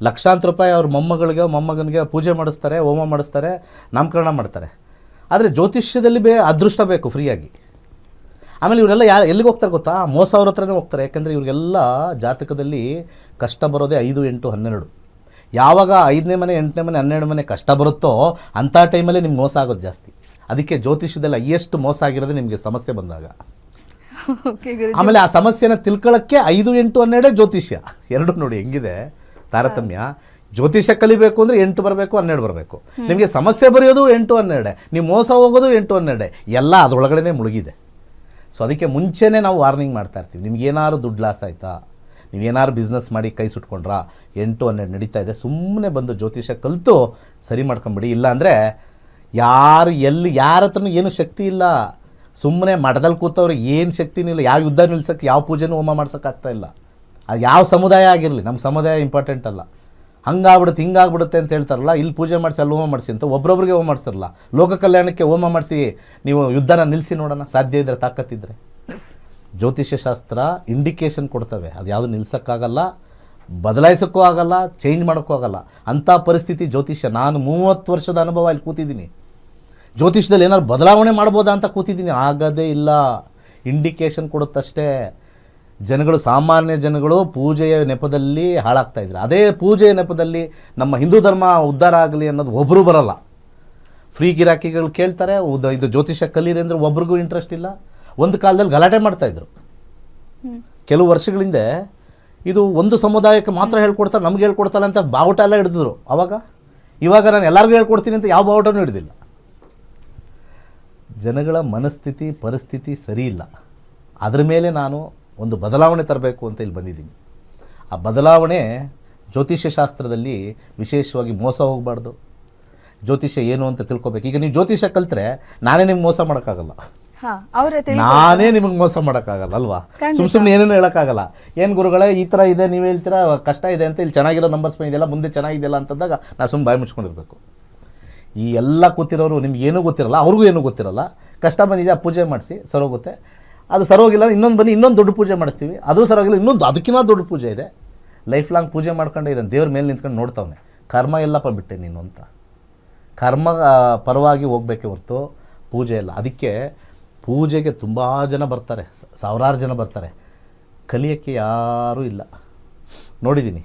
ಲಕ್ಷಾಂತರ ರೂಪಾಯಿ ಅವ್ರ ಮೊಮ್ಮಗನಿಗೆ ಪೂಜೆ ಮಾಡಿಸ್ತಾರೆ, ಹೋಮ ಮಾಡಿಸ್ತಾರೆ, ನಾಮಕರಣ ಮಾಡ್ತಾರೆ. ಆದರೆ ಜ್ಯೋತಿಷ್ಯದಲ್ಲಿ ಅದೃಷ್ಟ ಬೇಕು ಫ್ರೀಯಾಗಿ. ಆಮೇಲೆ ಇವರೆಲ್ಲ ಎಲ್ಲಿಗೆ ಹೋಗ್ತಾರೆ ಗೊತ್ತಾ? ಮೋಸ ಅವ್ರ ಹತ್ರನೇ ಹೋಗ್ತಾರೆ. ಯಾಕೆಂದರೆ ಇವ್ರಿಗೆಲ್ಲ ಜಾತಕದಲ್ಲಿ ಕಷ್ಟ ಬರೋದೇ 5, 8, 12. ಯಾವಾಗ 5ನೇ ಮನೆ, 8ನೇ ಮನೆ, 12 ಮನೆ ಕಷ್ಟ ಬರುತ್ತೋ ಅಂಥ ಟೈಮಲ್ಲೇ ನಿಮ್ಗೆ ಮೋಸ ಆಗೋದು ಜಾಸ್ತಿ. ಅದಕ್ಕೆ ಜ್ಯೋತಿಷ್ಯದಲ್ಲಿ ಹೈಯೆಸ್ಟ್ ಮೋಸ ಆಗಿರೋದು ನಿಮಗೆ ಸಮಸ್ಯೆ ಬಂದಾಗ. ಆಮೇಲೆ ಆ ಸಮಸ್ಯೆನ ತಿಳ್ಕೊಳ್ಳೋಕ್ಕೆ 5, 8, 12 ಜ್ಯೋತಿಷ್ಯ ಎರಡು ನೋಡಿ ಹೆಂಗಿದೆ ತಾರತಮ್ಯ. ಜ್ಯೋತಿಷ್ಯ ಕಲಿಬೇಕು ಅಂದರೆ 8 ಬರಬೇಕು, 12 ಬರಬೇಕು. ನಿಮಗೆ ಸಮಸ್ಯೆ ಬರೆಯೋದು 8, 12, ನೀವು ಮೋಸ ಹೋಗೋದು 8, 12, ಎಲ್ಲ ಅದರೊಳಗಡೆ ಮುಳುಗಿದೆ. ಸೊ ಅದಕ್ಕೆ ಮುಂಚೆನೇ ನಾವು ವಾರ್ನಿಂಗ್ ಮಾಡ್ತಾ ಇರ್ತೀವಿ. ನಿಮ್ಗೇನಾದ್ರು ದುಡ್ಡು ಲಾಸ್ ಆಯಿತಾ, ನೀವೇನಾದ್ರು ಬಿಸ್ನೆಸ್ ಮಾಡಿ ಕೈ ಸುಟ್ಕೊಂಡ್ರಾ, 8, 12 ನಡೀತಾ ಇದೆ, ಸುಮ್ಮನೆ ಬಂದು ಜ್ಯೋತಿಷ್ಯ ಕಲಿತು ಸರಿ ಮಾಡ್ಕೊಂಬಿಡಿ. ಇಲ್ಲಾಂದರೆ ಯಾರ ಹತ್ರನೂ ಏನು ಶಕ್ತಿ ಇಲ್ಲ. ಸುಮ್ಮನೆ ಮಠದಲ್ಲಿ ಕೂತವ್ರು ಏನು ಶಕ್ತಿನೂ ಇಲ್ಲ. ಯಾವ ಯುದ್ಧ ನಿಲ್ಸೋಕ್ಕೆ, ಯಾವ ಪೂಜೆನೂ ಹೋಮ ಮಾಡ್ಸೋಕ್ಕಾಗ್ತಾಯಿಲ್ಲ. ಅದು ಯಾವ ಸಮುದಾಯ ಆಗಿರಲಿ, ನಮ್ಮ ಸಮುದಾಯ ಇಂಪಾರ್ಟೆಂಟ್ ಅಲ್ಲ. ಹಂಗಾಗ್ಬಿಡುತ್ತೆ ಹಿಂಗಾಗ್ಬಿಡುತ್ತೆ ಅಂತ ಹೇಳ್ತಾರಲ್ಲ, ಇಲ್ಲಿ ಪೂಜೆ ಮಾಡಿಸಿ ಅಲ್ಲಿ ಹೋಮ ಮಾಡಿಸಿ ಅಂತ ಒಬ್ರೊಬ್ರಿಗೆ ಹೋಮ ಮಾಡಿಸ್ತಾರಲ್ಲ. ಲೋಕ ಕಲ್ಯಾಣಕ್ಕೆ ಹೋಮ ಮಾಡಿಸಿ ನೀವು ಯುದ್ಧನ ನಿಲ್ಲಿಸಿ ನೋಡೋಣ, ಸಾಧ್ಯ ಇದ್ದರೆ, ತಾಕತ್ತಿದ್ರೆ. ಜ್ಯೋತಿಷ್ಯ ಶಾಸ್ತ್ರ ಇಂಡಿಕೇಶನ್ ಕೊಡ್ತವೆ, ಅದು ಯಾವುದು ನಿಲ್ಸೋಕ್ಕಾಗಲ್ಲ, ಬದಲಾಯಿಸೋಕ್ಕೂ ಆಗಲ್ಲ, ಚೇಂಜ್ ಮಾಡೋಕ್ಕೂ ಆಗಲ್ಲ. ಅಂಥ ಪರಿಸ್ಥಿತಿ ಜ್ಯೋತಿಷ್ಯ. ನಾನು 30 ವರ್ಷದ ಅನುಭವ ಇಲ್ಲಿ ಕೂತಿದ್ದೀನಿ. ಜ್ಯೋತಿಷ್ಯದಲ್ಲಿ ಏನಾದ್ರು ಬದಲಾವಣೆ ಮಾಡ್ಬೋದಾ ಅಂತ ಕೂತಿದ್ದೀನಿ, ಆಗೋದೇ ಇಲ್ಲ. ಇಂಡಿಕೇಶನ್ ಕೊಡುತ್ತಷ್ಟೇ. ಜನಗಳು, ಸಾಮಾನ್ಯ ಜನಗಳು ಪೂಜೆಯ ನೆಪದಲ್ಲಿ ಹಾಳಾಗ್ತಾಯಿದ್ರು. ಅದೇ ಪೂಜೆಯ ನೆಪದಲ್ಲಿ ನಮ್ಮ ಹಿಂದೂ ಧರ್ಮ ಉದ್ಧಾರ ಆಗಲಿ ಅನ್ನೋದು ಒಬ್ಬರು ಬರೋಲ್ಲ. ಫ್ರೀ ಗಿರಾಕಿಗಳು ಕೇಳ್ತಾರೆ, ಇದು ಜ್ಯೋತಿಷ್ಯ ಕಲೀರಿ ಅಂದರೆ ಒಬ್ರಿಗೂ ಇಂಟ್ರೆಸ್ಟ್ ಇಲ್ಲ. ಒಂದು ಕಾಲದಲ್ಲಿ ಗಲಾಟೆ ಮಾಡ್ತಾಯಿದ್ರು. ಕೆಲವು ವರ್ಷಗಳಿಂದ ಇದು ಒಂದು ಸಮುದಾಯಕ್ಕೆ ಮಾತ್ರ ಹೇಳ್ಕೊಡ್ತಾರೆ, ನಮ್ಗೆ ಹೇಳ್ಕೊಡ್ತಾರೆ ಅಂತ ಬಾವುಟ ಎಲ್ಲ ಹಿಡಿದ್ರು ಅವಾಗ. ಇವಾಗ ನಾನು ಎಲ್ಲರಿಗೂ ಹೇಳ್ಕೊಡ್ತೀನಿ ಅಂತ ಯಾವ ಬಾವುಟನೂ ಹಿಡಿದಿಲ್ಲ. ಜನಗಳ ಮನಸ್ಥಿತಿ, ಪರಿಸ್ಥಿತಿ ಸರಿ ಇಲ್ಲ. ಅದ್ರ ಮೇಲೆ ನಾನು ಒಂದು ಬದಲಾವಣೆ ತರಬೇಕು ಅಂತ ಇಲ್ಲಿ ಬಂದಿದ್ದೀನಿ. ಆ ಬದಲಾವಣೆ ಜ್ಯೋತಿಷ್ಯ ಶಾಸ್ತ್ರದಲ್ಲಿ ವಿಶೇಷವಾಗಿ ಮೋಸ ಹೋಗಬಾರ್ದು. ಜ್ಯೋತಿಷ್ಯ ಏನು ಅಂತ ತಿಳ್ಕೊಬೇಕು. ಈಗ ನೀವು ಜ್ಯೋತಿಷ್ಯ ಕಲ್ತ್ರೆ ನಾನೇ ನಿಮ್ಗೆ ಮೋಸ ಮಾಡೋಕ್ಕಾಗಲ್ಲ, ನಾನೇ ನಿಮಗೆ ಮೋಸ ಮಾಡೋಕ್ಕಾಗಲ್ಲ ಅಲ್ವಾ? ಸುಮ್ಮನೆ ಏನೇನು ಹೇಳೋಕ್ಕಾಗಲ್ಲ. ಏನು ಗುರುಗಳೇ ಈ ಥರ ಇದೆ, ನೀವು ಹೇಳ್ತೀರಾ ಕಷ್ಟ ಇದೆ ಅಂತ, ಇಲ್ಲಿ ಚೆನ್ನಾಗಿರೋ ನಂಬರ್ಸ್ ಬಂದಿದೆಯಲ್ಲ, ಮುಂದೆ ಚೆನ್ನಾಗಿದೆಯಲ್ಲ ಅಂತಂದಾಗ ನಾನು ಸುಮ್ಮನೆ ಬಾಯಿ ಮುಚ್ಕೊಂಡಿರ್ಬೇಕು. ಈ ಎಲ್ಲ ಕೂತಿರೋರು ನಿಮ್ಗೆ ಏನೂ ಗೊತ್ತಿರಲ್ಲ, ಅವ್ರಿಗೂ ಏನೂ ಗೊತ್ತಿರಲ್ಲ. ಕಷ್ಟ ಬಂದಿದೆ, ಆ ಪೂಜೆ ಮಾಡಿಸಿ ಸರೋಗುತ್ತೆ. ಅದು ಸರೋಗಿಲ್ಲ, ಇನ್ನೊಂದು ಬನ್ನಿ ಇನ್ನೊಂದು ದೊಡ್ಡ ಪೂಜೆ ಮಾಡಿಸ್ತೀವಿ, ಅದು ಸರೋಗಿಲ್ಲ, ಇನ್ನೊಂದು ಅದಕ್ಕಿಂತ ದೊಡ್ಡ ಪೂಜೆ ಇದೆ. ಲೈಫ್ ಲಾಂಗ್ ಪೂಜೆ ಮಾಡ್ಕೊಂಡೆ ಇದನ್ನು ದೇವ್ರ ಮೇಲೆ ನಿಂತ್ಕೊಂಡು ನೋಡ್ತಾವನೆ. ಕರ್ಮ ಎಲ್ಲಪ್ಪ ಬಿಟ್ಟೆ ನೀನು ಅಂತ. ಕರ್ಮ ಪರವಾಗಿ ಹೋಗಬೇಕೆ ಹೊರತು ಪೂಜೆ ಇಲ್ಲ. ಅದಕ್ಕೆ ಪೂಜೆಗೆ ತುಂಬ ಜನ ಬರ್ತಾರೆ, ಸಾವಿರಾರು ಜನ ಬರ್ತಾರೆ, ಕಲಿಯೋಕ್ಕೆ ಯಾರೂ ಇಲ್ಲ. ನೋಡಿದ್ದೀನಿ.